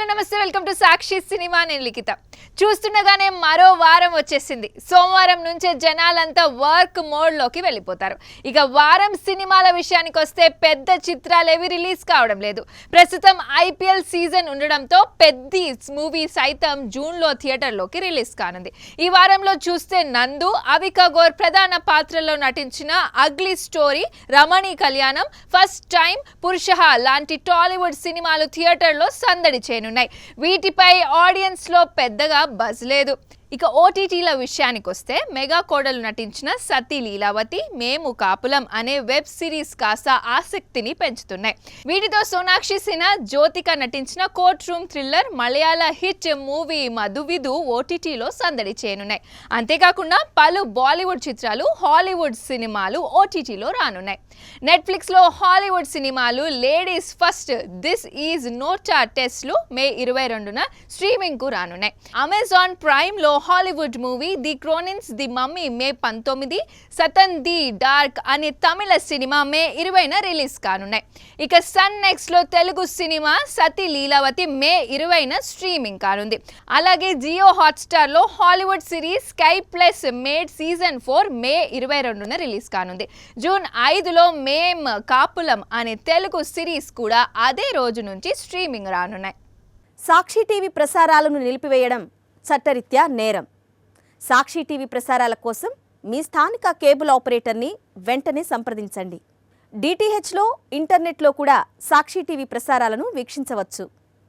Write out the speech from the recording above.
Hello నమస్తే welcome to Sakshi cinema నేను లిఖిత చూస్తుండగానే మరో వారం వచ్చేసింది సోమవారం నుంచే జనాలంతా వర్క్ మోడ్ లోకి వెళ్ళిపోతారు ఇక వారం సినిమాల విషయానికి వస్తే పెద్ద చిత్రాలేవి రిలీజ్ కావడం లేదు ప్రస్తుతం ఐపీఎల్ సీజన్ ఉండడంతో పెద్ద మూవీ సైతం జూన్ లో థియేటర్ లోకి రిలీజ్ కానుంది ఈ వారంలో చూస్తే నందు అవికా గోర్ ప్రధాన పాత్రలో నటించిన అగ్లీ స్టోరీ రమణి కళ్యాణం ఫస్ట్ టైం పురుషహ లాంటి టాలీవుడ్ సినిమాలు థియేటర్ లో సందడి చేయనున్నాయి వీటిపై ఆడియన్స్ లో పెద్దగా బజ్ లేదు ఇక ఓటీటీల విషయానికి వస్తే మెగా కోడలు నటించిన సతీ లీలావతి మేము కాపులం అనే వెబ్ సిరీస్ కాస్త ఆసక్తిని పెంచుతున్నాయి వీటితో సోనాక్షి సిన్హా జ్యోతిక నటించిన కోర్ట్ రూమ్ థ్రిల్లర్ మలయాళ హిట్ మూవీ మధువిధు ఓటీటీలో సందడి చేయనున్నాయి అంతేకాకుండా పలు బాలీవుడ్ చిత్రాలు హాలీవుడ్ సినిమాలు ఓటీటీలో రానున్నాయి నెట్ఫ్లిక్స్ లో హాలీవుడ్ సినిమాలు ladies first this is not a టెస్ట్లు మే 22న స్ట్రీమింగ్ కు రానున్నాయి అమెజాన్ ప్రైమ్ లో Hollywood movie the Cronins the mummy May 19 Satan the dark అనే తమిళ సినిమా మే 20న రిలీజ్ కానున్నాయి ఇక సన్ నెక్స్ట్ లో తెలుగు సినిమా సతీ లీలావతి మే 20న స్ట్రీమింగ్ కానుంది అలాగే జియో హాట్స్టార్ లో Hollywood series sky plus made season 4 మే 22న రిలీజ్ కానుంది జూన్ 5లో మేం కాపులం అనే తెలుగు సిరీస్ కూడా అదే రోజు నుంచి స్ట్రీమింగ్ రానున్నాయి సాక్షి టీవీ ప్రసారాలను నిలిపివేయడం చట్టరీత్యా నేరం. సాక్షి టీవీ ప్రసారాల కోసం మీ స్థానిక కేబుల్ ఆపరేటర్ని వెంటనే సంప్రదించండి. డిటిహెచ్లో ఇంటర్నెట్లో కూడా సాక్షి టీవీ ప్రసారాలను వీక్షించవచ్చు.